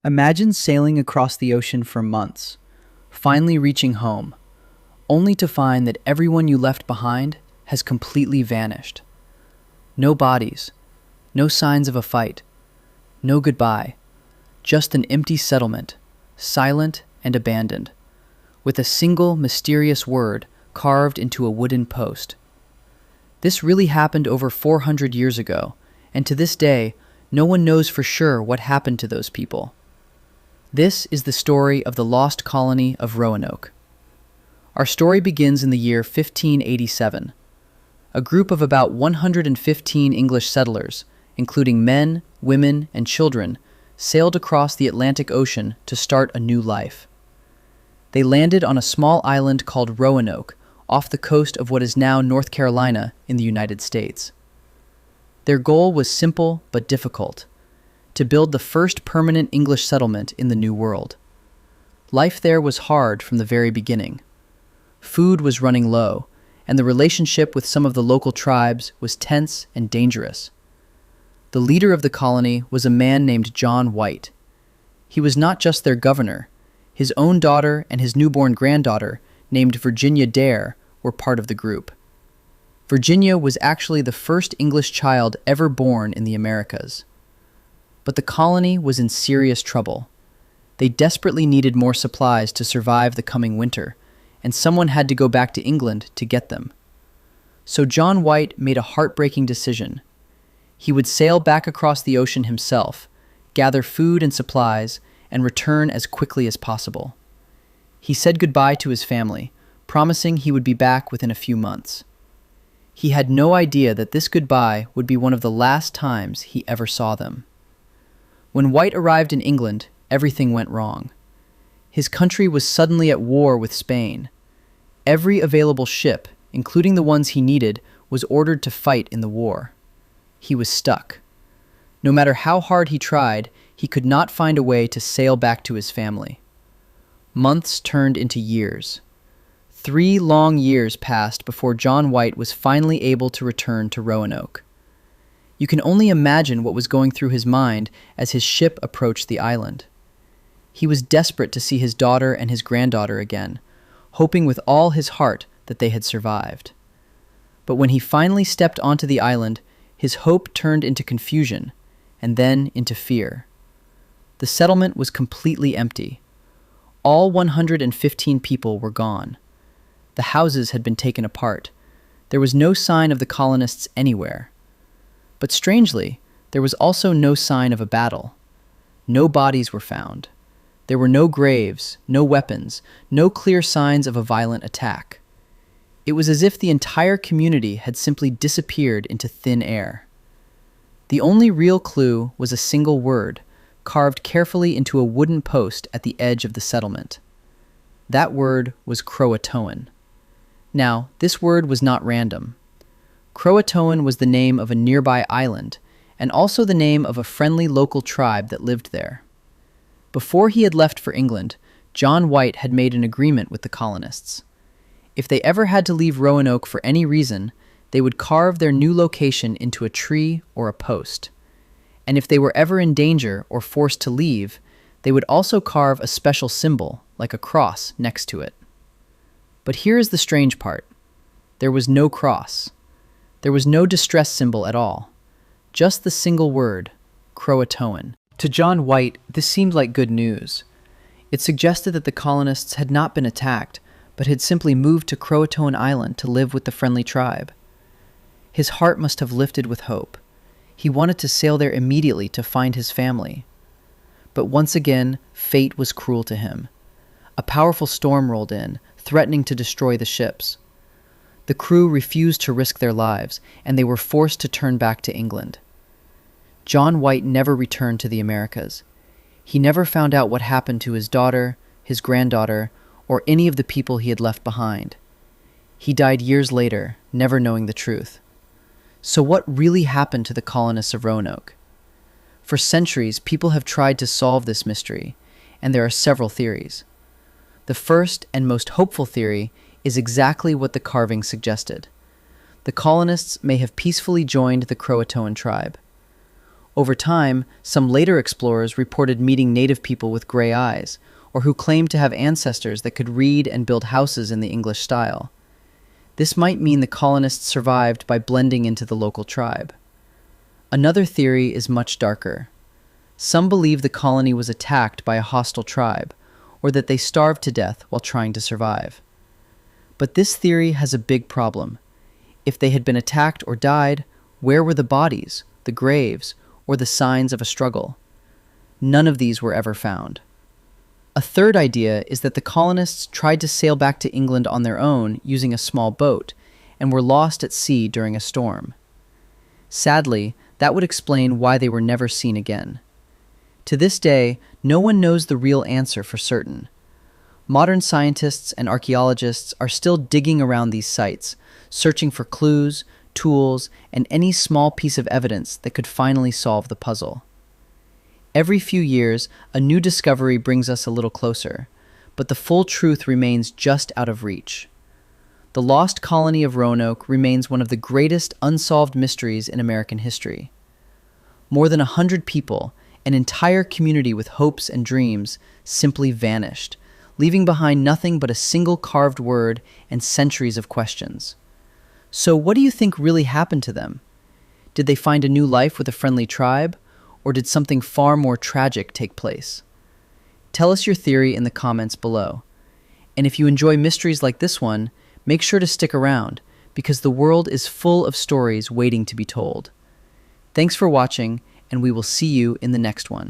Imagine sailing across the ocean for months, finally reaching home, only to find that everyone you left behind has completely vanished. No bodies, no signs of a fight, no goodbye, just an empty settlement, silent and abandoned, with a single mysterious word carved into a wooden post. This really happened over 400 years ago, and to this day, no one knows for sure what happened to those people. This is the story of the lost colony of Roanoke. Our story begins in the year 1587. A group of about 115 English settlers, including men, women, and children, sailed across the Atlantic Ocean to start a new life. They landed on a small island called Roanoke, off the coast of what is now North Carolina in the United States. Their goal was simple but difficult: to build the first permanent English settlement in the New World. Life there was hard from the very beginning. Food was running low, and the relationship with some of the local tribes was tense and dangerous. The leader of the colony was a man named John White. He was not just their governor. His own daughter and his newborn granddaughter, named Virginia Dare, were part of the group. Virginia was actually the first English child ever born in the Americas. But the colony was in serious trouble. They desperately needed more supplies to survive the coming winter, and someone had to go back to England to get them. So John White made a heartbreaking decision. He would sail back across the ocean himself, gather food and supplies, and return as quickly as possible. He said goodbye to his family, promising he would be back within a few months. He had no idea that this goodbye would be one of the last times he ever saw them. When White arrived in England, everything went wrong. His country was suddenly at war with Spain. Every available ship, including the ones he needed, was ordered to fight in the war. He was stuck. No matter how hard he tried, he could not find a way to sail back to his family. Months turned into years. 3 long years passed before John White was finally able to return to Roanoke. You can only imagine what was going through his mind as his ship approached the island. He was desperate to see his daughter and his granddaughter again, hoping with all his heart that they had survived. But when he finally stepped onto the island, his hope turned into confusion, and then into fear. The settlement was completely empty. All 115 people were gone. The houses had been taken apart. There was no sign of the colonists anywhere. But strangely, there was also no sign of a battle. No bodies were found. There were no graves, no weapons, no clear signs of a violent attack. It was as if the entire community had simply disappeared into thin air. The only real clue was a single word, carved carefully into a wooden post at the edge of the settlement. That word was Croatoan. Now, this word was not random. Croatoan was the name of a nearby island, and also the name of a friendly local tribe that lived there. Before he had left for England, John White had made an agreement with the colonists. If they ever had to leave Roanoke for any reason, they would carve their new location into a tree or a post. And if they were ever in danger or forced to leave, they would also carve a special symbol, like a cross, next to it. But here is the strange part. There was no cross. There was no distress symbol at all. Just the single word, Croatoan. To John White, this seemed like good news. It suggested that the colonists had not been attacked, but had simply moved to Croatoan Island to live with the friendly tribe. His heart must have lifted with hope. He wanted to sail there immediately to find his family. But once again, fate was cruel to him. A powerful storm rolled in, threatening to destroy the ships. The crew refused to risk their lives, and they were forced to turn back to England. John White never returned to the Americas. He never found out what happened to his daughter, his granddaughter, or any of the people he had left behind. He died years later, never knowing the truth. So what really happened to the colonists of Roanoke? For centuries, people have tried to solve this mystery, and there are several theories. The first and most hopeful theory is exactly what the carving suggested. The colonists may have peacefully joined the Croatoan tribe. Over time, some later explorers reported meeting native people with gray eyes, or who claimed to have ancestors that could read and build houses in the English style. This might mean the colonists survived by blending into the local tribe. Another theory is much darker. Some believe the colony was attacked by a hostile tribe, or that they starved to death while trying to survive. But this theory has a big problem. If they had been attacked or died, where were the bodies, the graves, or the signs of a struggle? None of these were ever found. A third idea is that the colonists tried to sail back to England on their own using a small boat and were lost at sea during a storm. Sadly, that would explain why they were never seen again. To this day, no one knows the real answer for certain. Modern scientists and archaeologists are still digging around these sites, searching for clues, tools, and any small piece of evidence that could finally solve the puzzle. Every few years, a new discovery brings us a little closer, but the full truth remains just out of reach. The lost colony of Roanoke remains one of the greatest unsolved mysteries in American history. More than 100 people, an entire community with hopes and dreams, simply vanished, leaving behind nothing but a single carved word and centuries of questions. So what do you think really happened to them? Did they find a new life with a friendly tribe, or did something far more tragic take place? Tell us your theory in the comments below. And if you enjoy mysteries like this one, make sure to stick around, because the world is full of stories waiting to be told. Thanks for watching, and we will see you in the next one.